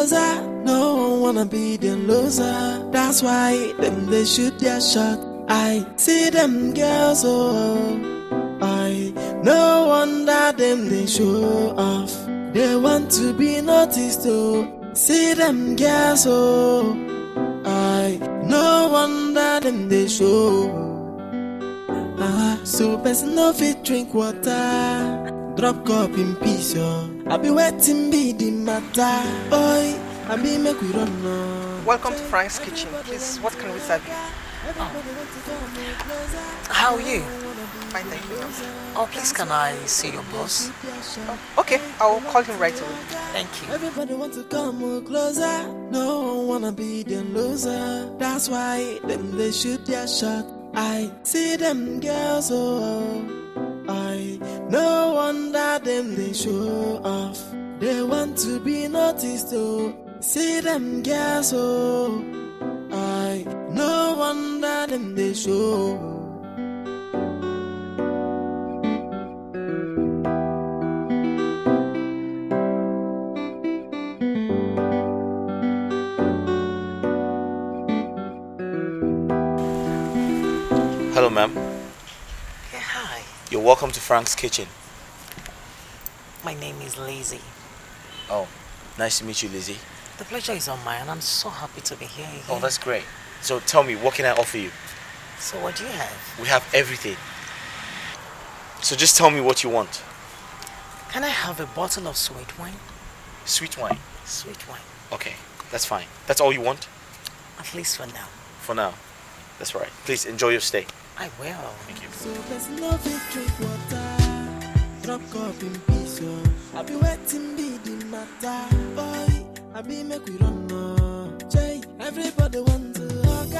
closer. No one wanna be the loser. That's why them they shoot their shot. I see them girls, oh, I no wonder them they show off. They want to be noticed, oh. See them girls, oh, I no wonder them they show. So person no fit drink water. Drop cup in peace, yo. I be waiting be the matter. Oi, I be make we run now. Welcome to Frank's Kitchen. Please, what can we serve you? How are you? Fine, thank you. Oh, please can I see your boss? Oh, okay, I'll call him right away. Thank you. Everybody want to come closer. No one wanna be the loser. That's why them they shoot their shot. I see them girls, oh, I no wonder them they show off. They want to be noticed, oh. See them girls, oh, I no wonder them they show. Hello, ma'am. Yeah, hi. You're welcome to Frank's Kitchen. My name is Lizzie. Oh, nice to meet you, Lizzie. The pleasure is on mine, and I'm so happy to be here again. Oh, that's great. So tell me, what can I offer you? So what do you have? We have everything. So just tell me what you want. Can I have a bottle of sweet wine? Sweet wine? Sweet wine. Okay, that's fine. That's all you want? At least for now. For now. That's right. Please enjoy your stay. I will. Thank you. So there's no fit drink water. Drop cup in peace, yo. I be waiting be the matter. Boy, I be make we run now. Jay, everybody want to hug.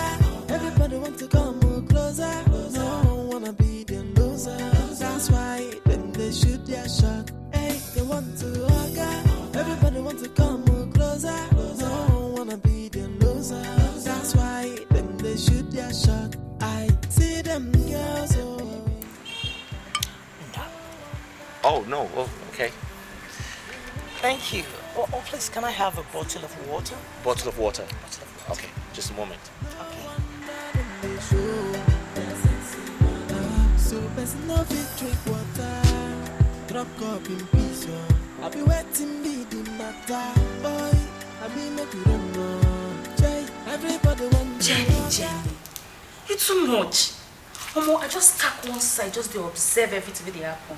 Everybody want to come closer. No one wanna be the loser. That's why then they shoot their shot. Hey, they want to hug. Everybody want to come closer. No one wanna be the loser. That's why then they shoot their shot. I see them girls, oh. No. Oh, no. Oh, okay. Thank you. Oh, please, can I have a bottle of water? Bottle of water. Bottle of water. Okay, just a moment. Okay. So person no fit drink water. Drop cup in peace, yo. I be waiting be the matter. Boy, I be make we run now. Jay, everybody want Jenny. You too much. Omo, I just stuck one side, just to observe everything they happen.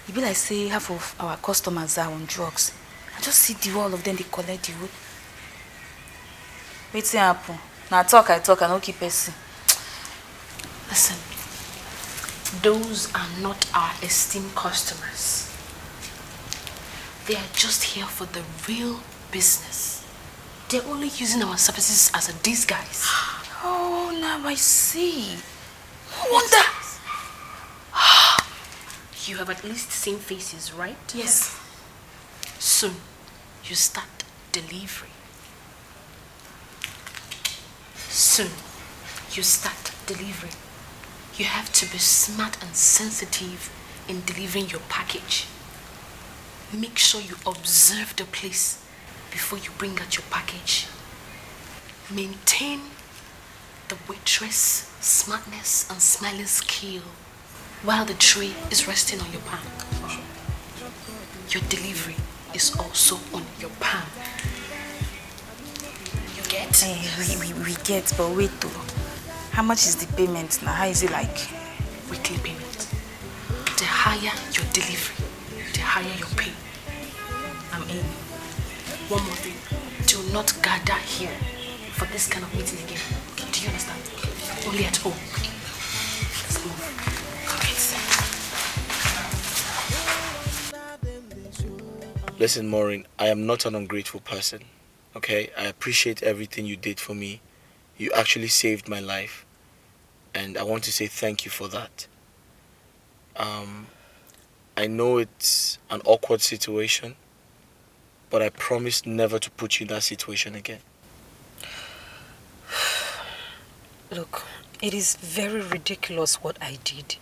E be like say half of our customers are on drugs. I just see the all of them they collect the wood. Wetin happen? Now I talk, I no keep person. Listen, those are not our esteemed customers. They are just here for the real business. They're only using our services as a disguise. Oh, now I see. No wonder. You have at least seen faces, right? Yes. Soon, you start delivery. Soon, you start delivery. You have to be smart and sensitive in delivering your package. Make sure you observe the place before you bring out your package. Maintain the waitress smartness and smiling skill while the tray is resting on your palm. Your delivery is also on your palm. You get? We get, but wait though. How much is the payment now? How is it like? Weekly payment. The higher your delivery, the higher your pay. I'm in. One more thing. Do not gather here for this kind of meeting again. Do you understand? Only at home. Let's move. Listen, Maureen, I am not an ungrateful person. Okay? I appreciate everything you did for me. You actually saved my life. And I want to say thank you for that. I know it's an awkward situation, but I promise never to put you in that situation again. Look, it is very ridiculous what I did.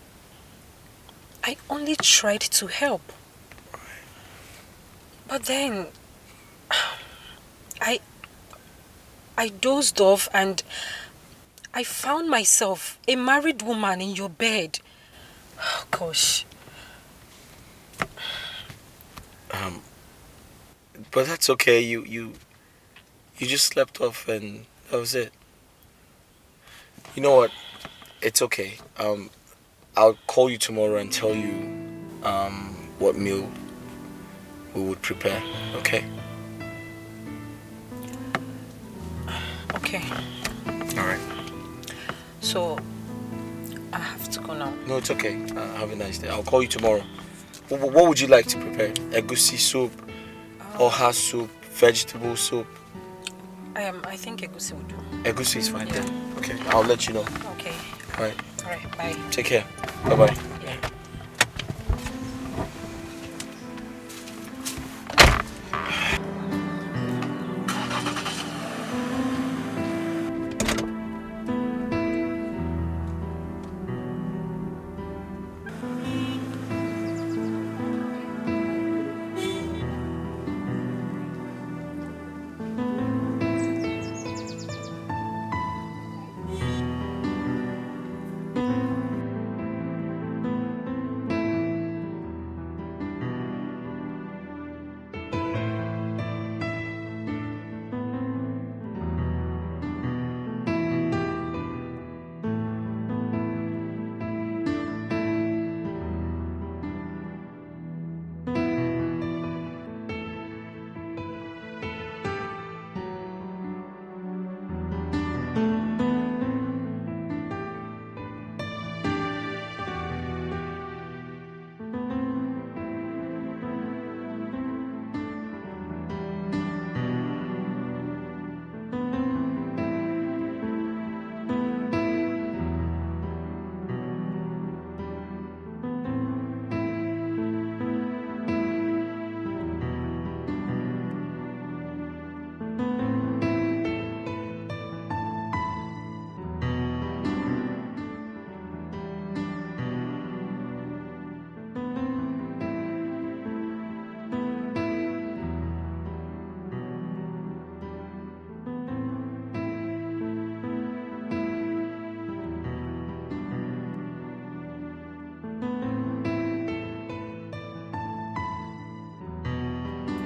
I only tried to help. But then, I dozed off and I found myself a married woman in your bed. Oh, gosh. But that's okay. You just slept off and that was it. You know what? It's okay. I'll call you tomorrow and tell you what meal we would prepare. Okay? Okay. All right. So, I have to go now. No, it's okay. Have a nice day. I'll call you tomorrow. What would you like to prepare? Egusi soup, oha soup, vegetable soup? I think egusi would do. Egusi is fine then. Okay, I'll let you know. Okay. All right. All right, bye. Take care. Bye-bye. Yeah.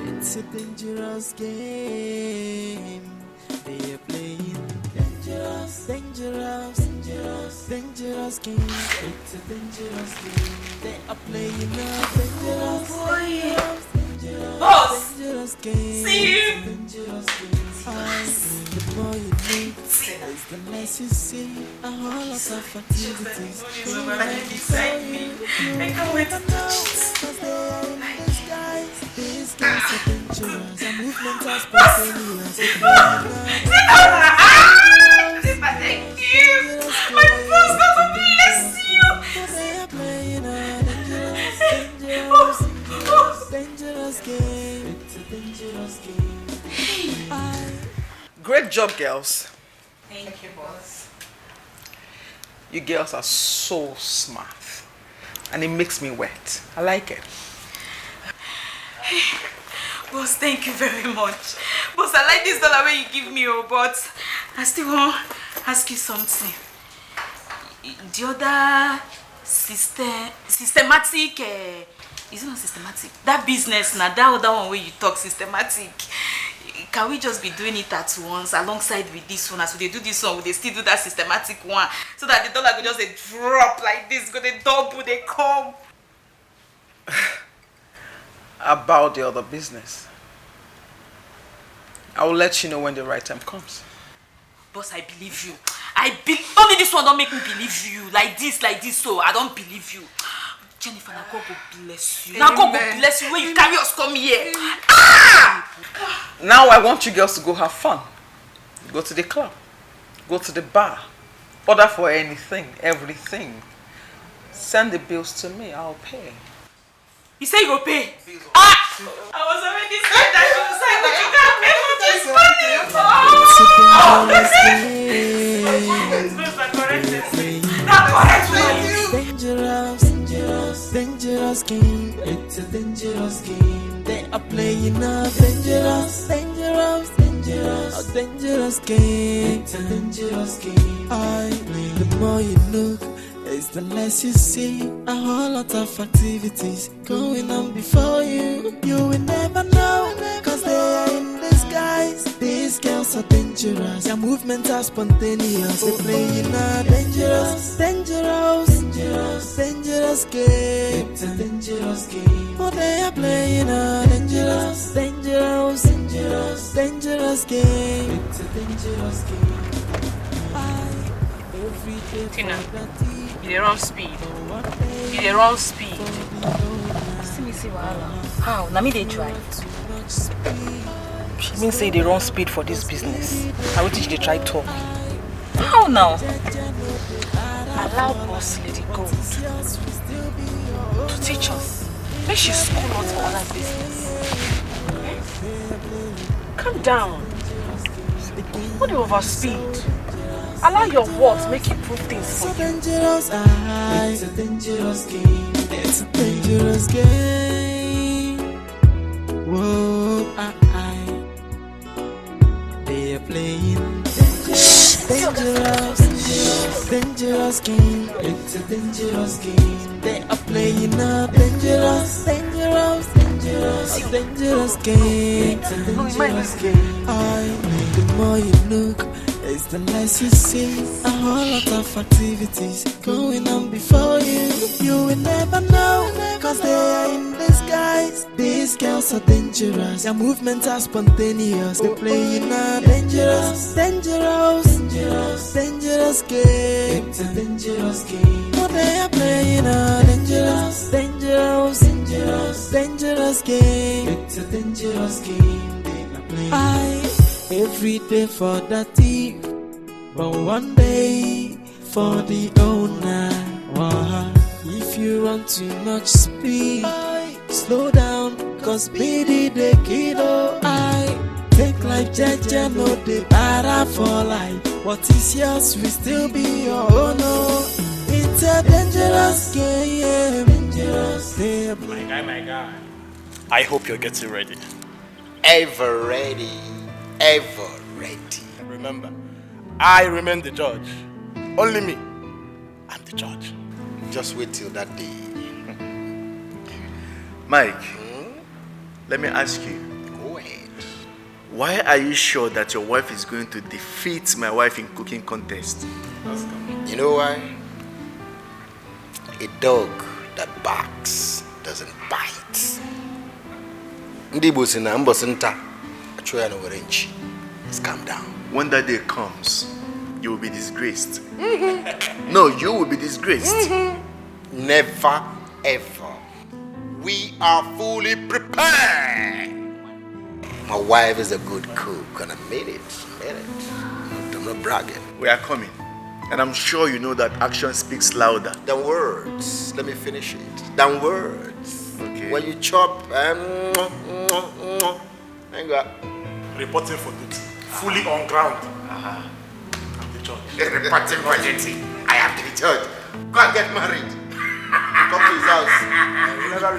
It's a dangerous game they are playing. Dangerous, dangerous, dangerous, dangerous game. It's a dangerous game they are playing. Dangerous, dangerous, dangerous, Boss! dangerous game. See you. Dangerous game. The more you need, is the less you see. A whole lot of activities. Beside me. I can't wait to touch it. These guys are dangerous. Our movement are spontaneous. Thank you. My boss, God bless you. They are playing a dangerous, dangerous, dangerous game. It's a dangerous game. Great job, girls. Thank you, boss. You girls are so smart. And it makes me wet. I like it. Boss, thank you very much. Boss, I like this dollar where you give me, but I still want to ask you something. The other systematic, is it not systematic? That business now, that other one where you talk systematic. Can we just be doing it at once alongside with this one? As we do this one, we still do that systematic one, so that the dollar could just drop like this, go they double, they come. About the other business. I will let you know when the right time comes. Boss, I believe you. Only this one don't make me believe you. Like this, so I don't believe you. Jennifer, now God will bless you. Now God will bless you when you carry us come here. Ah! Now I want you girls to go have fun. Go to the club. Go to the bar. Order for anything, everything. Send the bills to me, I'll pay. You say you go pay? Ah! I was already saying that you say, but you can't pay for this money. Dangerous, dangerous, dangerous game. It's a dangerous game. They are playing a dangerous, dangerous, dangerous. a dangerous game. It's a dangerous game. The more you look, it's the less you see. A whole lot of activities going on before you. You will never know, cause they are in disguise. These girls are dangerous. Their movements are spontaneous. They play in a dangerous game. It's a dangerous game. Oh, they are playing a dangerous game. It's a dangerous game. Tina, you dey run speed. You dey run speed. See me see wahala. How? Na me dey try. She mean say they run speed for this business. I will teach you try talk. How now? Allow boss lady Gold to teach us. Make she school us for other business. Calm down. What do you overspeed? Allow your words make you prove things for you. Dangerous, it's a dangerous game. It's a dangerous game. Whoa, they are playing dangerous game. It's a dangerous game. They are playing a dangerous game. It's a dangerous game. The more you look, it's the less you see. A whole lot of activities going on before you. You will never know, cause they are in disguise. These girls are dangerous. Their movements are spontaneous. They play in a dangerous game. It's a dangerous game. Oh, they are playing a dangerous game. It's a dangerous game. They are playing. Every day for the thief, but one day for the owner. If you run too much speed, slow down, cause speedy they kill. Take life, jaja, no they para for life. What is yours will still be your own. It's a dangerous game. My guy. I hope you're getting ready. Ever ready. Ever ready. Remember, I remain the judge. Only me. I'm the judge. Just wait till that day. Mike, let me ask you. Go ahead. Why are you sure that your wife is going to defeat my wife in cooking contest? You know why? A dog that barks doesn't bite. Ndibo sina mbosenta. Just calm down. When that day comes, you will be disgraced. No, you will be disgraced. Never ever. We are fully prepared. My wife is a good cook, and I made it. I'm not bragging. We are coming. And I'm sure you know that action speaks louder than words. Let me finish it. Than words. Okay. When you chop, Reporting for duty. Fully on ground. I'm the judge. Reporting for duty. I have to be judge. Go and get married. Come to his house. You never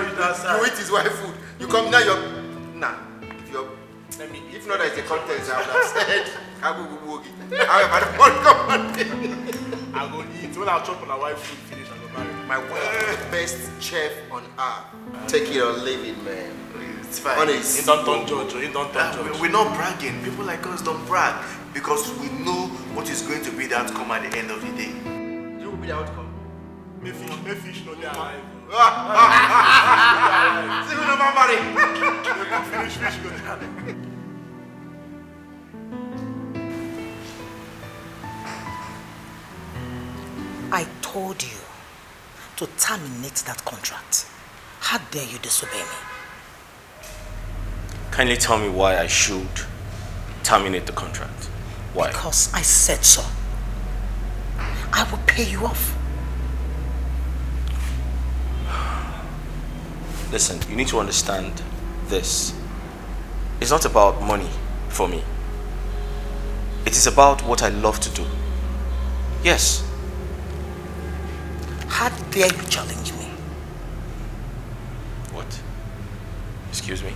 read that side. You eat his wife food. You come now, if not as a contest, I would have said, I go eat. When I chop on my wife's food finish, I go marry. My wife is the best chef on earth. Take it or leave it, man. It's fine. Honest. You don't turn judge. You don't turn judge. We're not bragging. People like us don't brag because we know what is going to be the outcome at the end of the day. You will be the outcome. Me fish no dey alive. See you never marry. Fish go dey alive. I told you to terminate that contract. How dare you disobey me? Kindly tell me why I should terminate the contract. Why? Because I said so. I will pay you off. Listen, you need to understand this. It's not about money for me. It is about what I love to do. Yes. How dare you challenge me? What? Excuse me?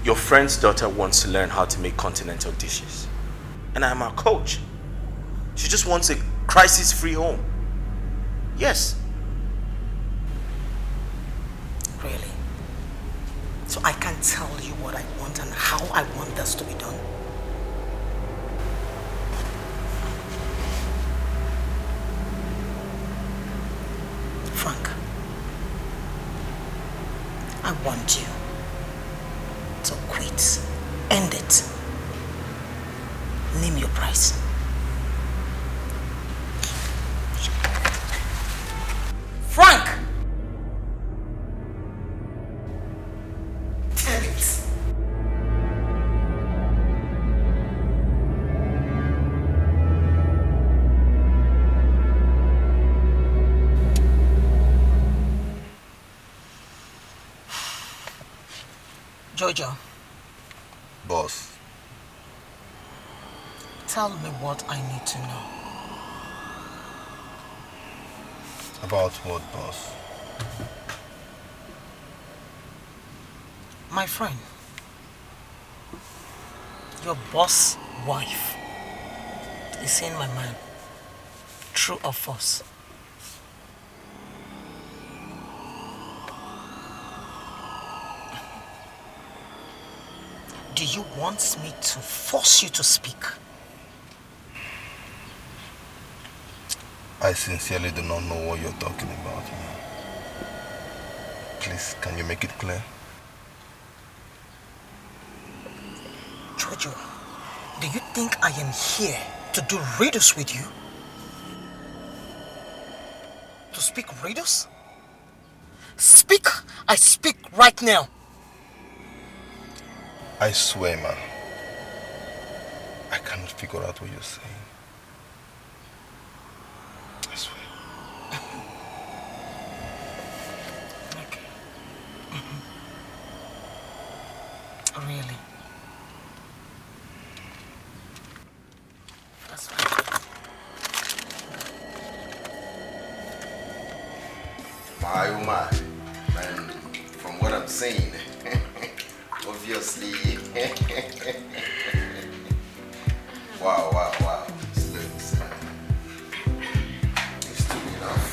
Your friend's daughter wants to learn how to make continental dishes. And I'm her coach. She just wants a crisis-free home. Yes. Really? So I can tell you what I want and how I want this to be done? Frank, I want you to quit. End it. Name your price. Frank! Damn it. Jojo. Boss. Tell me what I need to know. About what, boss? My friend, your boss' wife is seeing my man. True or false? Do you want me to force you to speak? I sincerely do not know what you're talking about. Please, can you make it clear? Jojo, do you think I am here to do riddles with you? To speak riddles? Speak! I speak right now! I swear, man. I cannot figure out what you're saying. I swear. Okay. Really? That's fine. My oh my. Man, from what I'm saying, obviously. Wow. This looks it's too enough.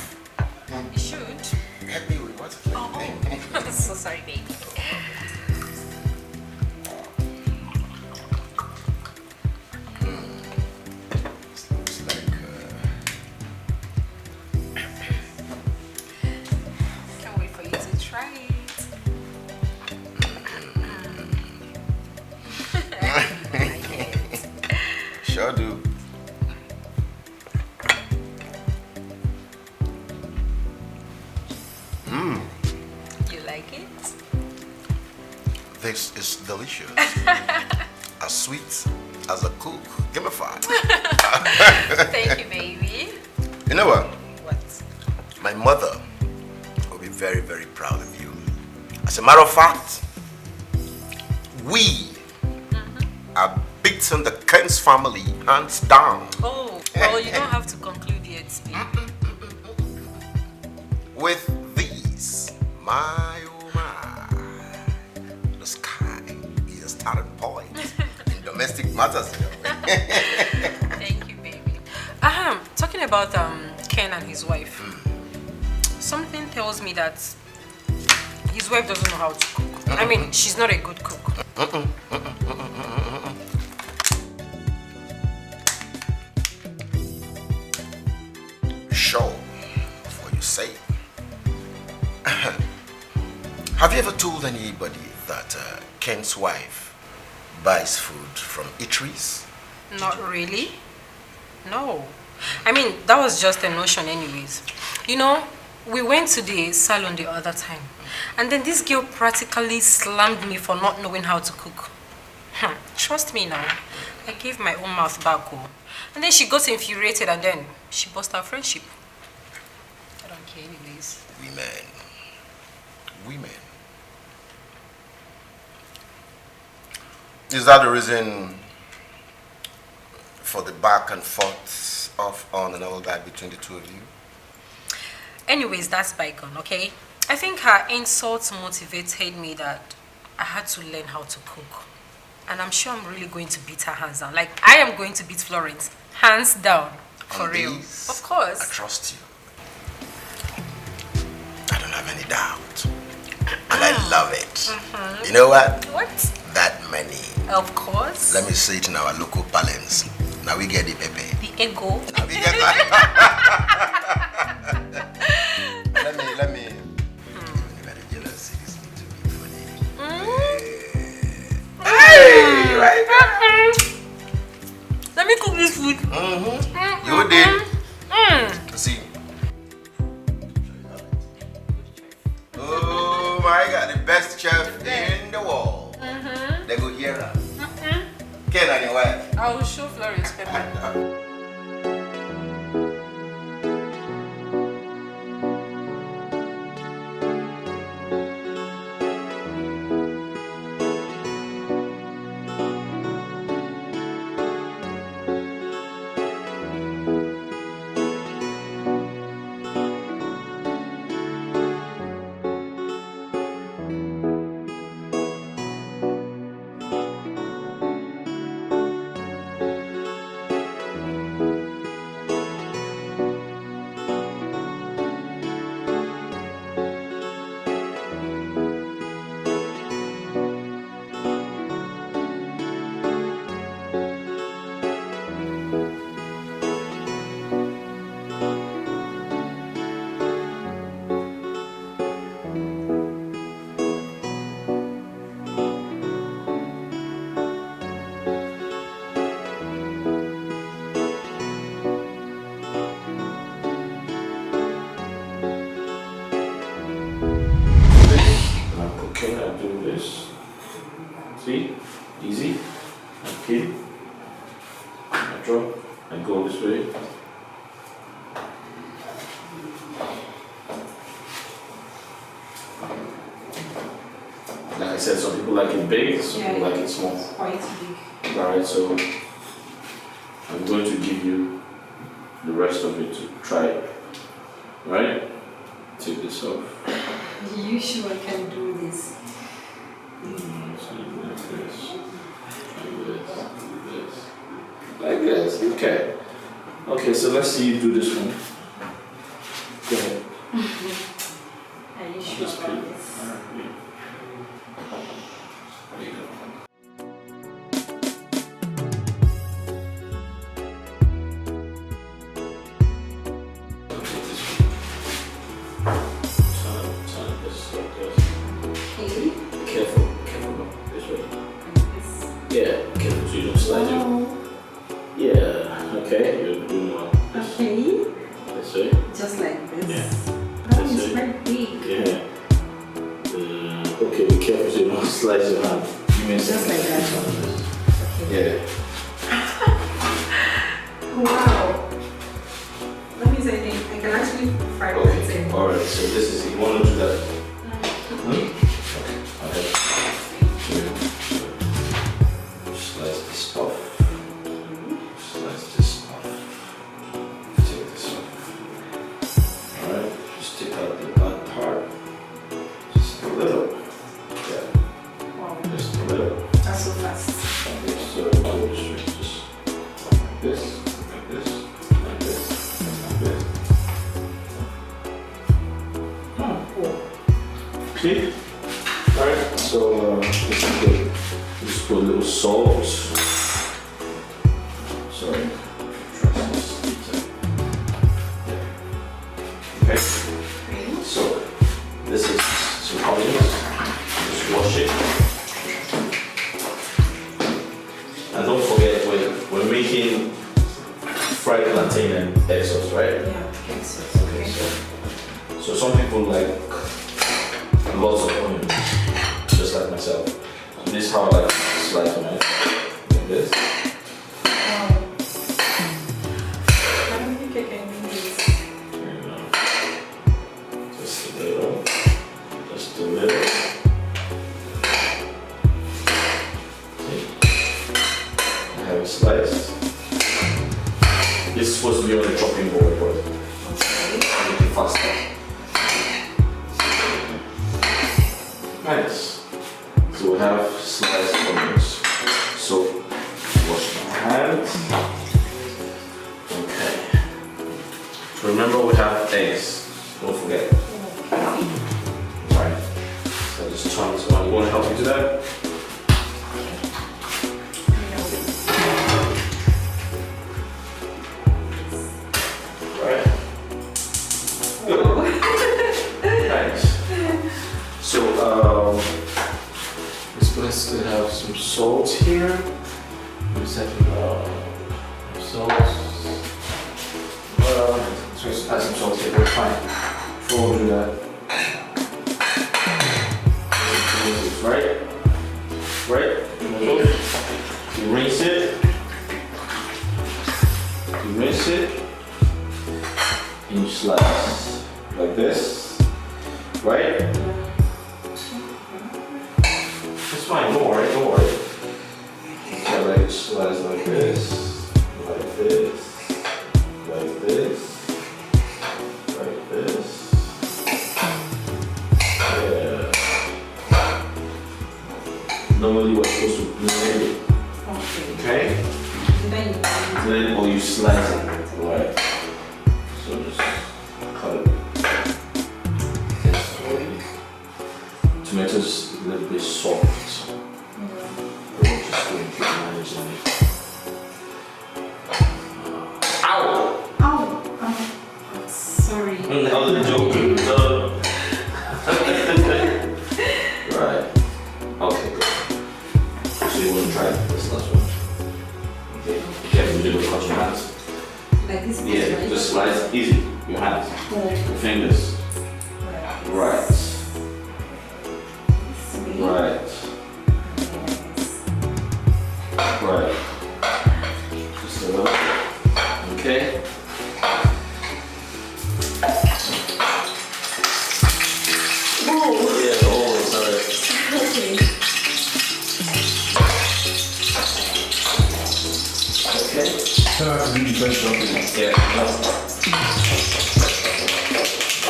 You should. Help me with what? Oh. So sorry, baby. This looks like Can't wait for you to try it. sure do. You like it? This is delicious. As sweet as a cook. Give me 5. Thank you, baby. You know what? What? My mother will be very, very proud of you. As a matter of fact, we are beating the Kens family hands down. Oh, well, you don't have to conclude yet, baby. With these, my oh my, the sky is a starting point in domestic matters. Thank you, baby. Talking about Ken and his wife. Something tells me that his wife doesn't know how to cook. I mean, she's not a good cook. Sure, for you say. Have you ever told anybody that Ken's wife buys food from eateries? Not really. No. I mean, that was just a notion anyways. You know, we went to the salon the other time. And then this girl practically slammed me for not knowing how to cook. Trust me now. I gave my own mouth back home. And then she got infuriated and then she burst our friendship. I don't care anyways. Women. Is that the reason for the back and forth, off, on and all that between the two of you? Anyways, that's bygone, okay? I think her insults motivated me that I had to learn how to cook. And I'm sure I'm really going to beat her hands down. Like, I am going to beat Florence. Hands down. For real. Of course. I trust you. I don't have any doubt. And I love it. You know what? What? That money. Of course. Let me say it in our local parlance. Now we get the pepe. The ego. Now we get that. let me. Even if I had jealousy, this need to be funny. Hey, right now. Let me cook this food. You did. See. Oh my God, the best chef in the world. They go here now. Ken and your wife. I will show Florence pepper. See? Easy. Okay. I drop and go this way. Like I said, some people like it big, some people like it small. It's quite big. Alright, so I'm going to give you the rest of it to try it. Right? Take this off. You sure can do this? Like this, okay. Okay, so let's see you do this one. Go ahead. Are you sure about this? There you go. Yeah, careful so you don't slide it. Yeah, okay, you're doing well. Okay. This way. Just like this. Yeah. That This is way. very big. Yeah. Okay, be careful so you don't slide your hand. You may Just like that. Yeah. Wow. That means I can actually fry plantain. Okay, alright, so this is, you want to do that? Okay. Slice this off. Slice this off. Take this off. Alright, just take out the bad part. Just a little. Yeah. Wow. Just a little. That's so fast. Okay, so I'll go straight. Just like this, like this, like this, like this. Oh, cool. See? Alright, so this is good. Just put a little salt. Sorry. Trust this detail. Okay. So this is some onions. Just wash it. And don't forget we're making fried plantain and egg sauce, right? Yeah, egg sauce. Okay, so some people like lots of onions, just like myself. And this is how I like to slice mine, like this. Wow. I don't think I can do this. You know, just a little, just a little. See? I have it sliced. This is supposed to be on the chopping board, but make it faster. Nice. So have sliced onions. So wash my hands. Okay. Remember we have eggs. Don't forget. Right. So just turn this on. You want to help me do that? Right. Good. Nice. So this place could have some salt here. Just have salt. So let's add some salt here. We're fine. Before we do that. Right? Right? You rinse it. You rinse it. And you slice. Like this. Right? It's fine, don't worry, don't worry. So like slice like this. Like this. Like this. Like this. Yeah. Normally we're supposed to blend it. Okay? Then or you slice it. Right. So just cut it. This way. Tomatoes a little bit soft. We're just going to keep managing it. Ow! Oh, sorry. I was joking. Right. Okay, good. So you want to try this last one? Okay. You can't really cut your hands. Like this? Yeah, just slice easy. Your hands. Your fingers. Right. Right. Right. Just a little. Okay. Yeah, oh, sorry. Okay. So I have to do the first one. Yeah.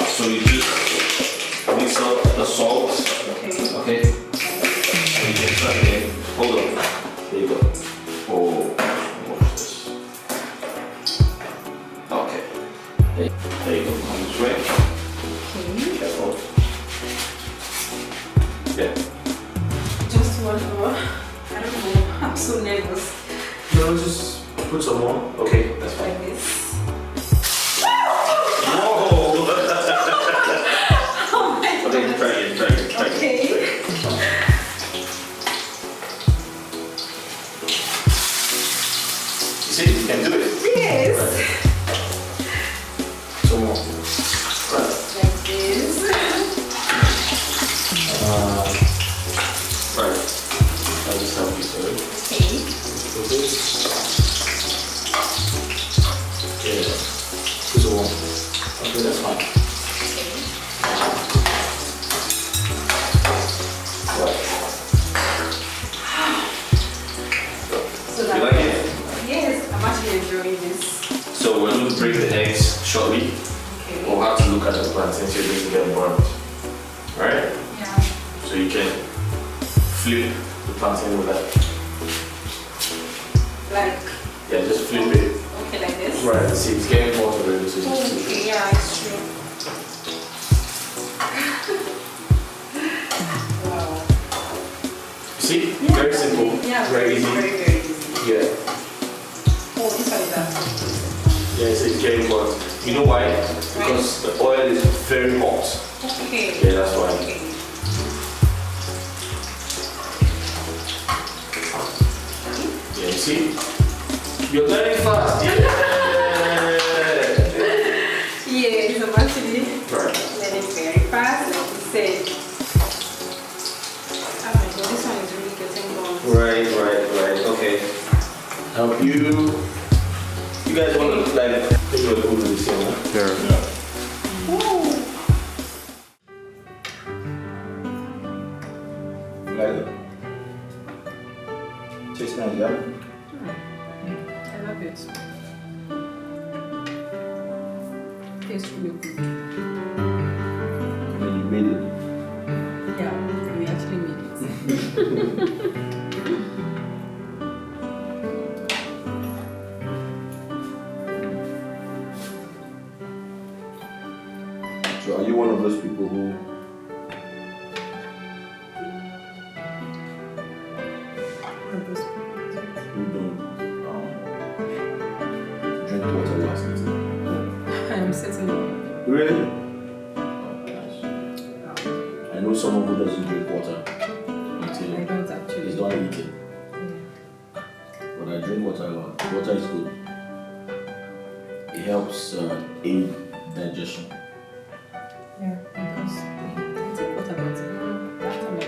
So you just mix up the salt. Okay. And you can start again. Hold on. There you go. Oh, watch this. Okay. There you go. Come this way. Careful. Yeah. Just one more. I don't know. I'm so nervous. No, just put some more. Okay, that's fine. Like this. Whoa! Oh my Okay, God. try again, try again, try again. Okay. You see, you can do it. Yes. Right. Some more. Right. Like this. Right. I'll just help you, sorry. Okay. Put this. Yeah. Put some more. Okay, that's fine. Right. So You that, like it? yes, I'm actually enjoying this. So we're going to break the eggs shortly. Okay. We'll have to look at the plant since you're going to get burnt. Alright? Yeah. So you can flip the plantain with that. Like, Yeah, just flip it. okay, like this. Right, see, it's getting hot already, so just flip Okay, it. yeah, it's true. Wow. You see? Yeah, Very simple. Yeah, Very easy. Very, very easy. Yeah. Oh, this one is that. Yeah, so it's getting hot. You know why? Because the oil is very hot. Okay. Yeah, that's why. Okay. Yeah, you see? You're learning fast. Yeah. Yes, I'm actually Right. learning very fast, like you said. Oh my God, this one is really getting long. Right. Okay. You guys want to like take a look at this here, huh? Yeah. Like it. Tastes nice, yeah? I love it. Tastes really good. And you made it. Yeah, we actually made it. Drink water last night. I am certainly. Really? I know someone who doesn't drink water until I don't actually. he's done eating. But I drink water a lot. Water is good. It helps aid digestion. Yeah, because I take water about it. That time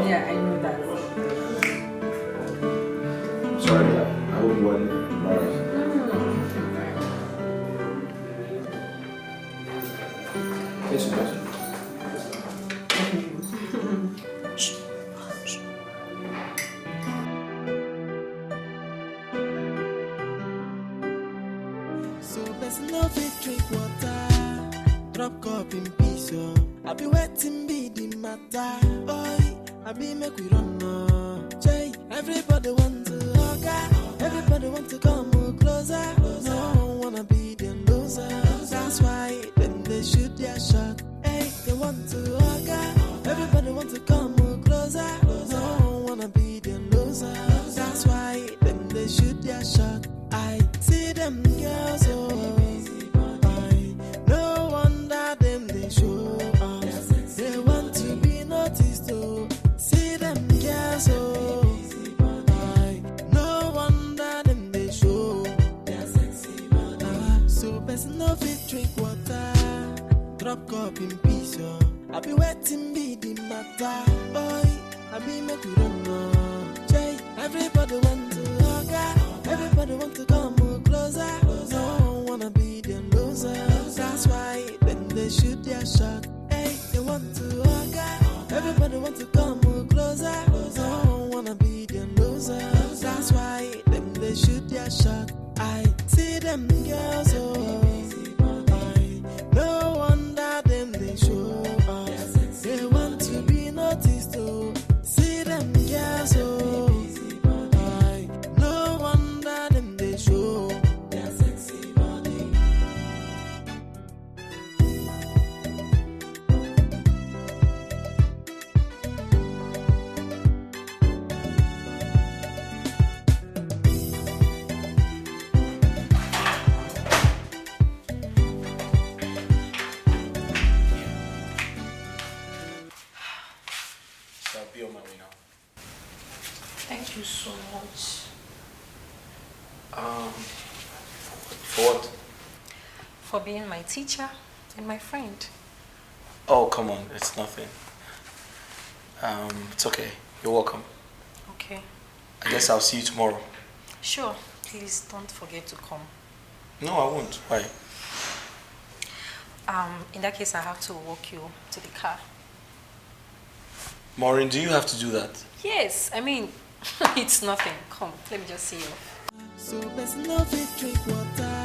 yeah, I know that. Sorry, I hope you weren't embarrassed. It's important. So there's no fit drink water. Drop cup in peace, yo. I be waiting be the matter. Boy, I be make we run no. Jay, everybody want to hug. Everybody want to come closer. No one wanna be the loser. That's why then they shoot their shot. Hey, they want to hug. Everybody want to come closer. No one wanna be the loser. That's why then they shoot their shot. I see them girls, oh, no wonder them they show up. They want to be noticed, oh. See them girls, oh, no wonder them they show. So person no fit drink water. Drop cup in peace, yo. I be waiting be the matter. Boy, I be make we run no. Jay, everybody want to hug. Everybody want to come closer. No one wanna be the loser. That's why then they shoot their shot. Hey, they want to hug. Everybody want to come closer. No one wanna be the loser. That's why then they shoot their shot. I see them girls, oh, no wonder them they show up. They want to be noticed, oh. See them girls, oh, no wonder them they show their sexy body. So I'll be on my way now. Thank you so much. For what? For being my teacher and my friend. Oh, come on, it's nothing. It's okay. You're welcome. Okay. I guess I'll see you tomorrow. Sure. Please don't forget to come. No, I won't. Why? In that case, I have to walk you to the car. Maureen, do you have to do that? Yes, I mean, it's nothing. Come, let me just see you. So there's no fit drink water.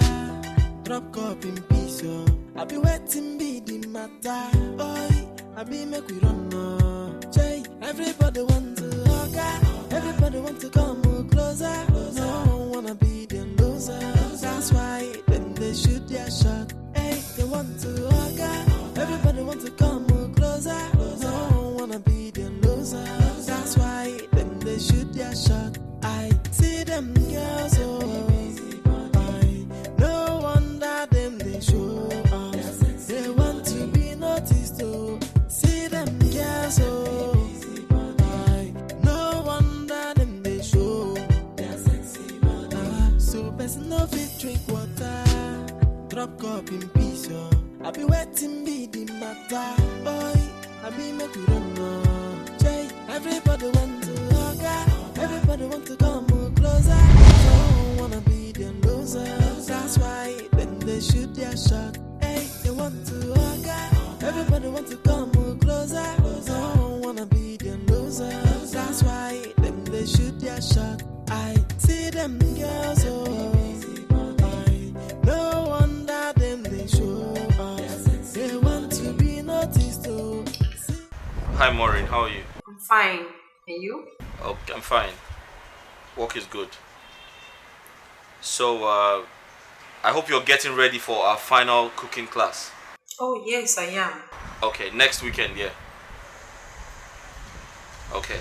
Drop cup in peace, yo. I be waiting be the matter. Boy, I be make we run no. Jay, everybody want to hug. Everybody want to come closer. No one wanna be the loser. That's why then they shoot their shot. Hey, they want to hug. Everybody want to come closer. No one wanna be the loser. That's why then they shoot their shot. I see them girls, oh, no wonder them they show up. They want to be noticed, oh. See them girls, oh, no wonder them they show. So person no fit drink water. Drop cup in peace, yo. I be waiting be the matter. Boy, I be make we run no. Jay, everybody want to hug. Everybody want to come closer. Don't wanna be the loser. That's why then they shoot their shot. Hey, they want to hug. Everybody want to come closer. Don't wanna be the loser. That's why then they shoot their shot. I see them girls, oh, no show us. They want to be noticed. Oh. Hi Maureen, how are you? I'm fine. And you? Oh, I'm fine. Work is good. So, I hope you're getting ready for our final cooking class. Oh, yes, I am. Okay, next weekend, yeah. Okay.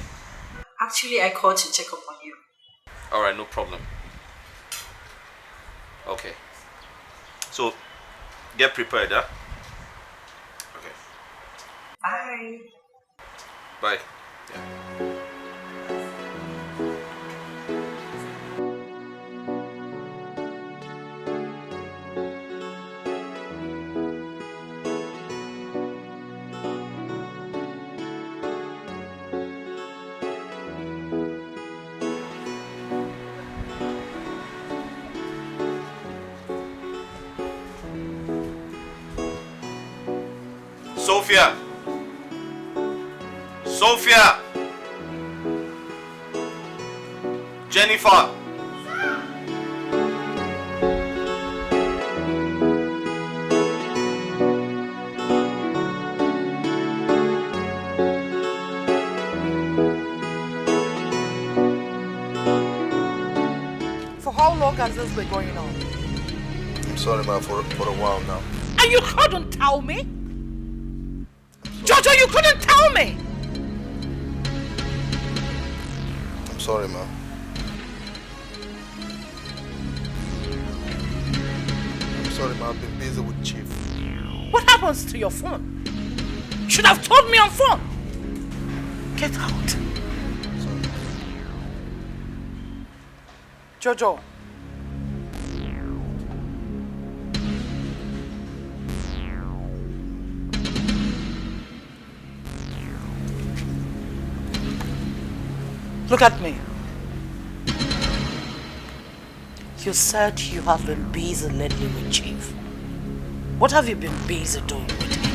Actually, I called to check up on you. Alright, no problem. Okay. So, get prepared, huh? Okay. Bye. Bye. Yeah. Sophia! Sophia! Jennifer! For how long has this been going on? I'm sorry, man, for a while now. And you couldn't tell me? Jojo, you couldn't tell me! I'm sorry, man. I'm sorry, man. I've been busy with Chief. What happens to your phone? You should have told me on phone. Get out. Sorry. Jojo. Look at me. You said you have been busy lately with Chief. What have you been busy doing with him?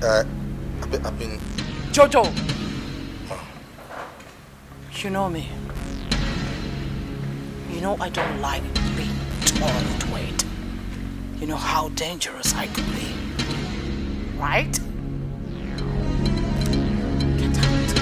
I've been... Jojo! You know me. You know I don't like being told wait. You know how dangerous I could be. Right? Get out.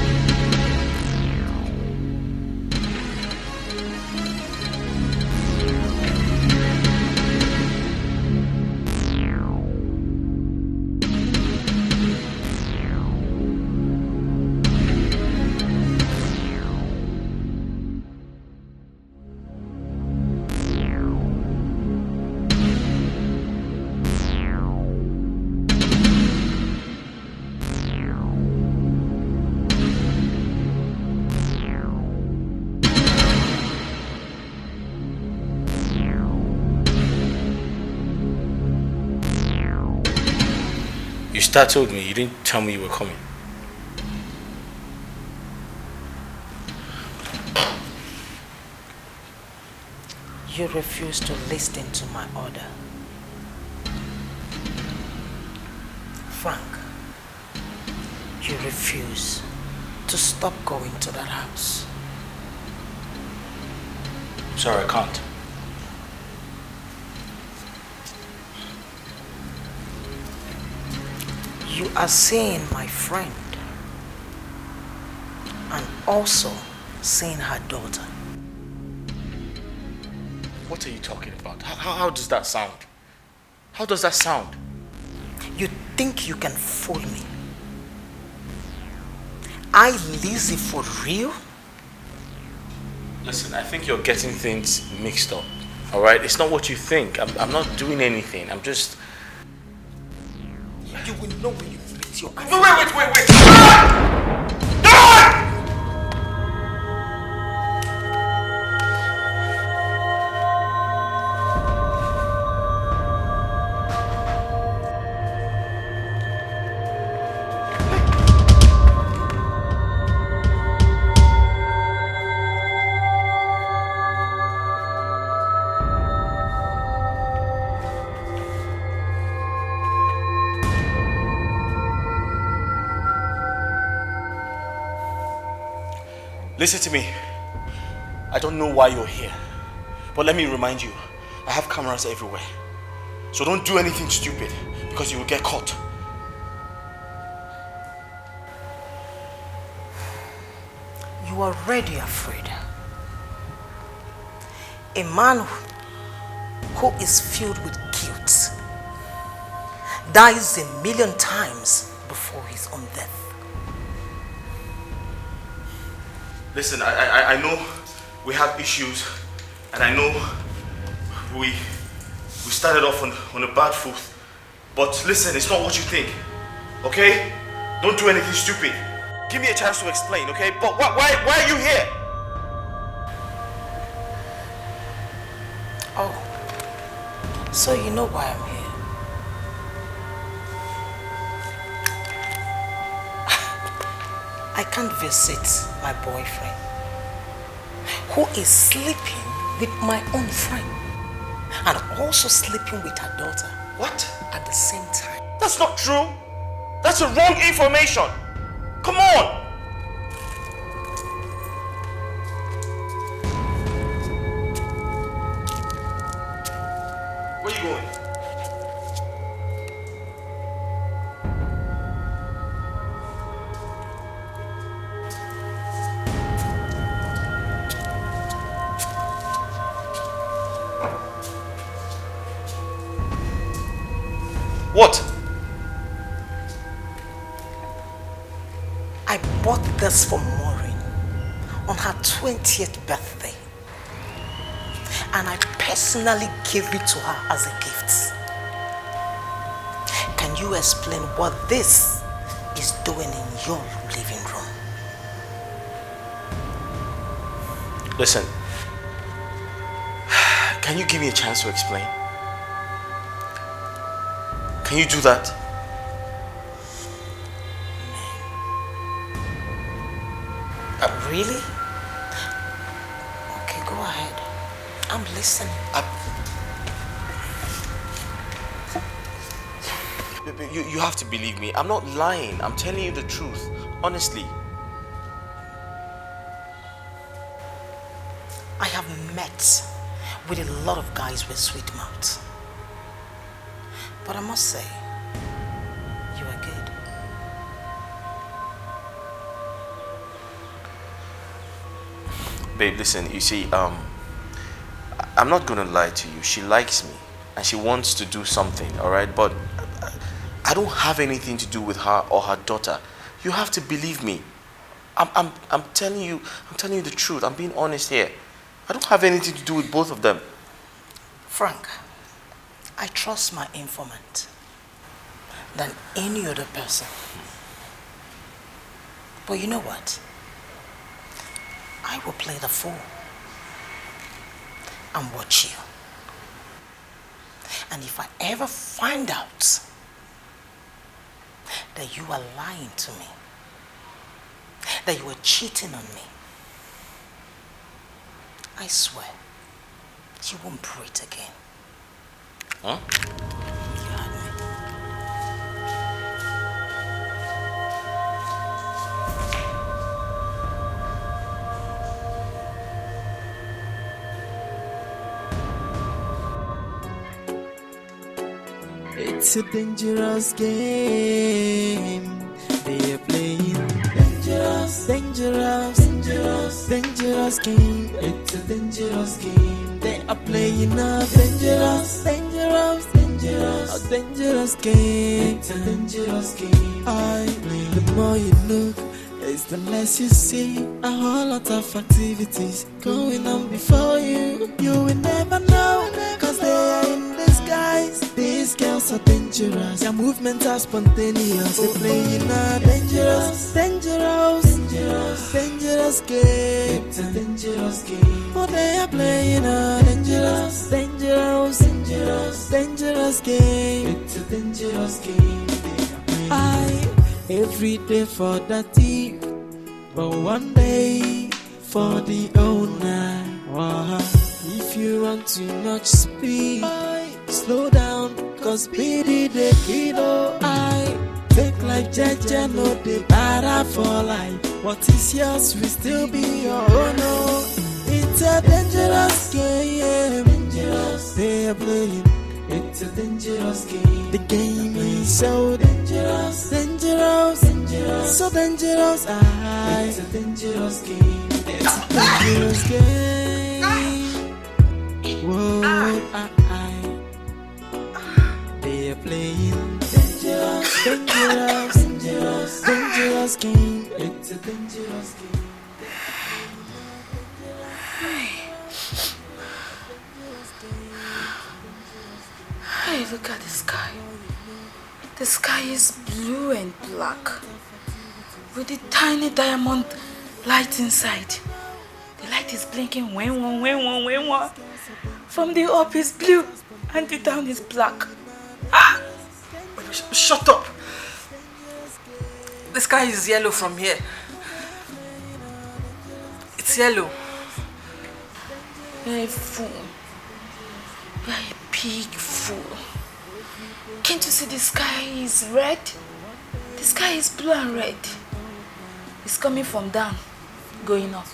You startled me. You didn't tell me you were coming. You refuse to listen to my order. Frank, you refuse to stop going to that house. Sorry, I can't. You are seeing my friend and also seeing her daughter. What are you talking about? How does that sound? How does that sound? You think you can fool me? I Lizzie for real? Listen, I think you're getting things mixed up. Alright? It's not what you think. I'm not doing anything. I'm just... You will know when you meet your eyes. Wait! Listen to me. I don't know why you're here, But let me remind you, I have cameras everywhere. So don't do anything stupid because you will get caught. You are already afraid. A man who is filled with guilt dies 1,000,000 times before his own death. Listen, I know we have issues, and I know we started off on a bad foot, but listen, it's not what you think, okay? Don't do anything stupid. Give me a chance to explain, okay? But why are you here? Oh, so you know why I'm here. I can't visit my boyfriend, who is sleeping with my own friend, and also sleeping with her daughter. What? At the same time. That's not true. That's the wrong information. Come on. Where are you going? What? I bought this for Maureen on her 20th birthday. And I personally gave it to her as a gift. Can you explain what this is doing in your living room? Listen, can you give me a chance to explain? Can you do that? Really? Okay, go ahead. I'm listening. You have to believe me. I'm not lying. I'm telling you the truth. Honestly. I have met with a lot of guys with sweet mouths. But I must say, you are good. Babe, listen, you see, I'm not gonna lie to you. She likes me and she wants to do something, alright? But I don't have anything to do with her or her daughter. You have to believe me. I'm telling you the truth. I'm being honest here. I don't have anything to do with both of them. Frank, I trust my informant than any other person. But you know what? I will play the fool and watch you. And if I ever find out that you are lying to me, that you are cheating on me, I swear, you won't breathe again. Huh? You had me. It's a dangerous game they are playing. Dangerous, dangerous, dangerous, dangerous game. It's a dangerous game they are playing. A dangerous, dangerous, dangerous, a dangerous game. It's a dangerous game. The more you look, it's the less you see. A whole lot of activities going on before you. You will never know, cause they are in disguise. These girls are dangerous. Their movements are spontaneous. They're playing a dangerous, dangerous, dangerous, dangerous game. It's a dangerous game. Oh, they are playing a dangerous, dangerous, dangerous, dangerous game. It's a dangerous game. Every day for the thief, but one day for the owner. If you run too much speed, slow down, cause speedy the kilo. Take like Jaja, no the better for life. What is yours will still be your own. It's It's a dangerous game. Dangerous. They are playing. It's a dangerous game. The game is so dangerous. Dangerous. Dangerous. So dangerous. It's a dangerous game. It's a dangerous game. Whoa. They are playing. Dangerous. Dangerous. Dangerous. Dangerous game. It's a dangerous game. Hey, look at the sky. The sky is blue and black with a tiny diamond light inside. The light is blinking when one. From the up is blue and the down is black. Ah! Shut up! The sky is yellow from here. It's yellow. You're a fool. You're a big fool. Can't you see the sky is red? The sky is blue and red. It's coming from down, going up.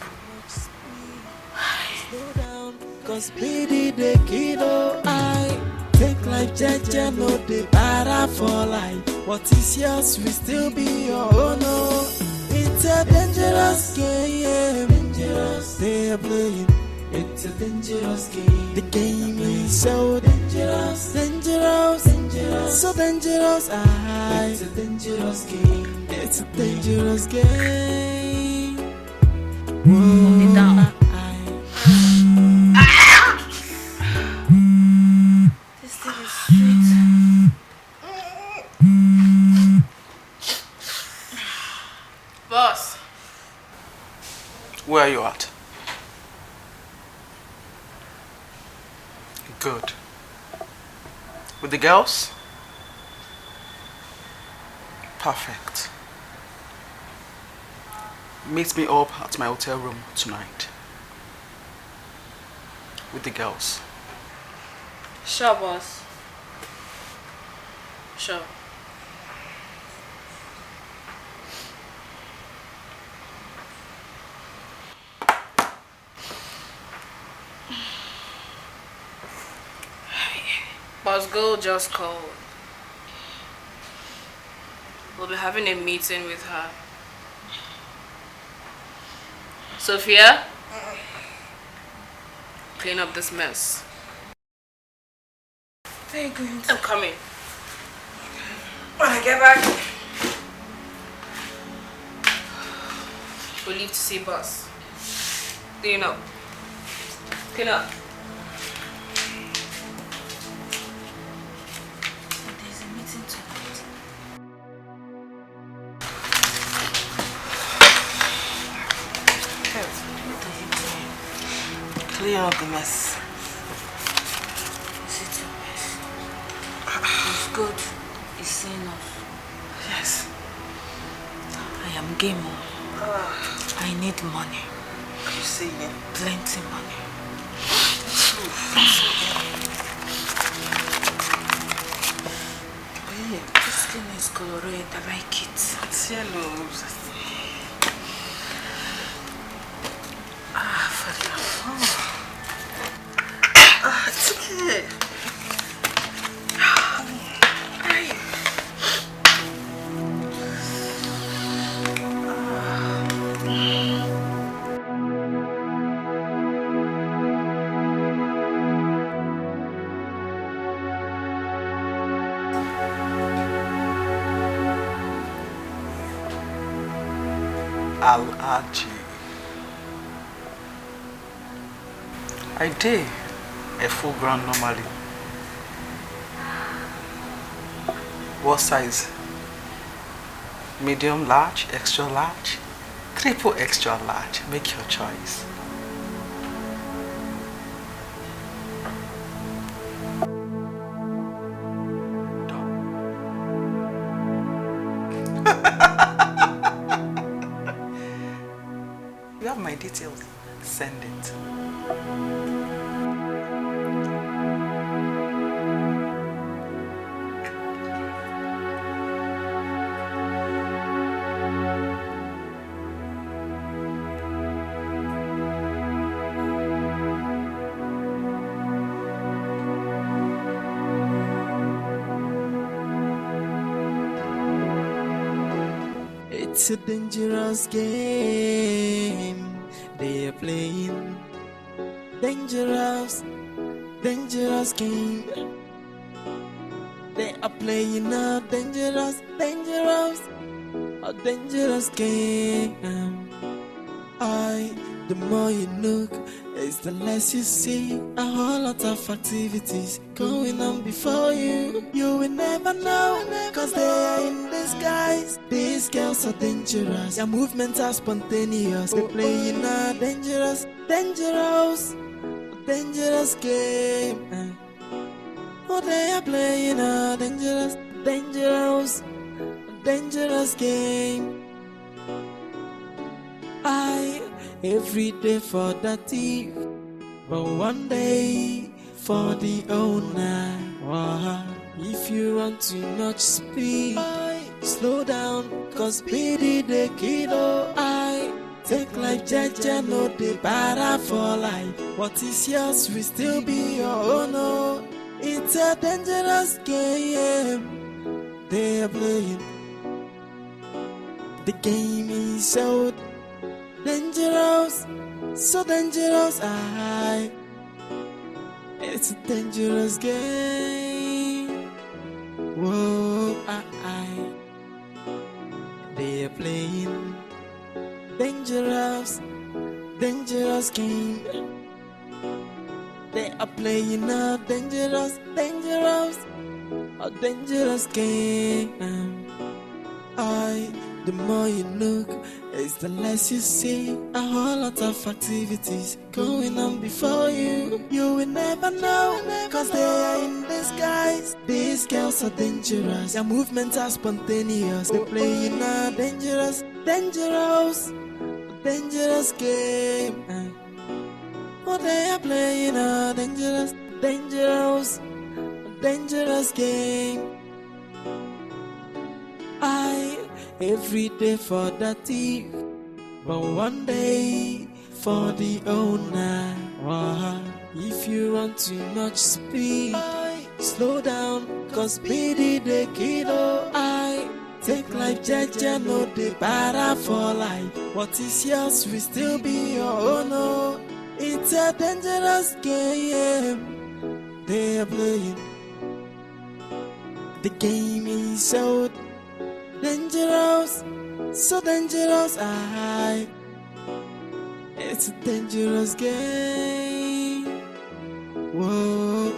Slow down, cause BD the kiddo I take life jaja, no the para for life. What is yours will still be your own. Oh. It's a dangerous game. Dangerous. They are playing. It's a dangerous game. The game is so dangerous. Dangerous. Dangerous. So dangerous. It's a dangerous game. It's a dangerous game. Whoa. Down. This thing is sweet. Boss. Where are you at? Good. With the girls? Perfect. Meet me up at my hotel room tonight. With the girls. Sure, boss. Sure. Boss Girl just called. We'll be having a meeting with her. Sophia? Clean up this mess. Where are you going to? I'm coming. When I get back, we'll leave to see boss. Clean up. Clean up. There's a meeting tonight. What are you doing? Clean up the mess. Is it your mess? It's good. It's enough. Yes. I am game on. I need money. You see it? Plenty money. This thing is colored. I like it. It's yellow. Father. It's okay. Al-Aji. I did a full ground normally. What size? Medium large, extra large, triple extra large. Make your choice. You have my details. Send it. It's a dangerous game they are playing. Dangerous, dangerous game. They are playing a dangerous, a dangerous game. The more you look, it's the less you see. A whole lot of activities going on before you. You will never know, cause they are in disguise. These girls are dangerous, their movements are spontaneous. They're playing a dangerous, dangerous game. Oh, they are playing a dangerous, dangerous game. Every day for the thief, but one day for the owner. If you run too much speed, slow down, cause speedy the kilo. Take life, jaja, no de para for life. What is yours will still be your own. Oh, it's a dangerous game they are playing. The game is so dangerous, so dangerous. It's a dangerous game. Whoa, they are playing dangerous, dangerous game. They are playing a dangerous, a dangerous game. The more you look, it's the less you see. A whole lot of activities going on before you. You will never know, cause they are in disguise. These girls are dangerous, their movements are spontaneous. They're playing a dangerous, dangerous game. Oh, they are playing a dangerous, dangerous game. Every day for the thief, but one day for the owner. If you run too much speed, slow down, cause speedy the kilo. Take life, jaja, no de para for life. What is yours will still be your own. Oh, it's a dangerous game they are playing. The game is so dangerous, so dangerous. It's a dangerous game. Whoa,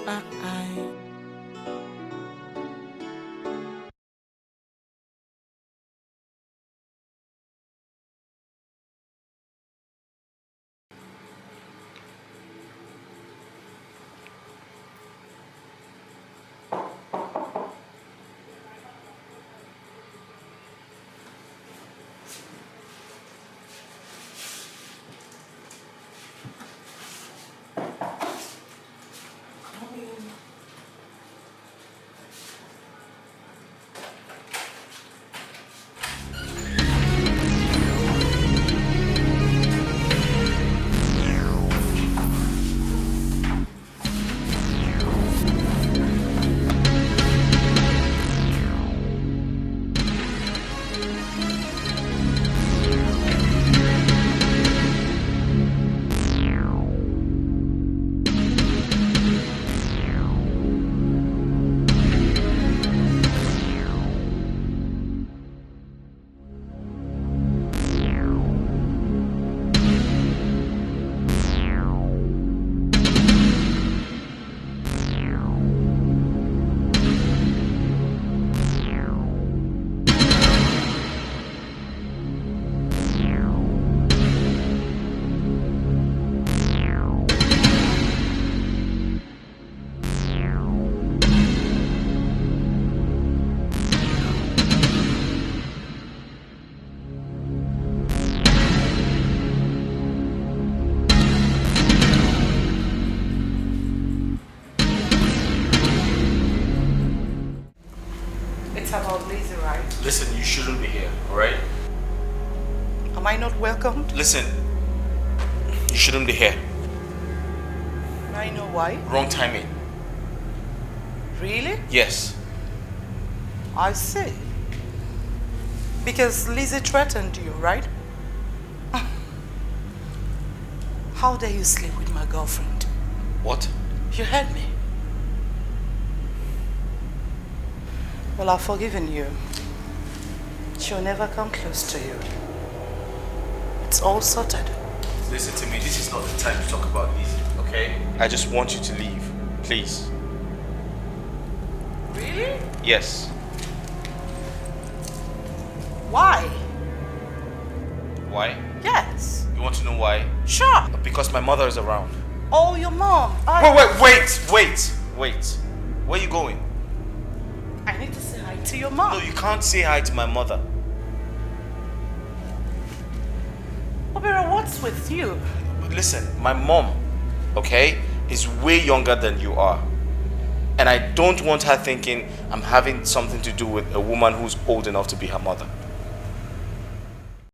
Listen, you shouldn't be here, alright? Am I not welcomed? Listen, you shouldn't be here. I know why. Wrong timing. Really? Yes. I see. Because Lizzie threatened you, right? How dare you sleep with my girlfriend? What? You heard me. Well, I've forgiven you. She'll never come close to you. It's all sorted. Listen to me, this is not the time to talk about Lizzie, okay? I just want you to leave, please. Really? Yes. Why? Why? Yes. You want to know why? Sure. Because my mother is around. Oh, your mom. Wait. Where are you going? I need to say hi to your mom. No, you can't say hi to my mother. Obera, what's with you? Listen, my mom, okay, is way younger than you are. And I don't want her thinking I'm having something to do with a woman who's old enough to be her mother.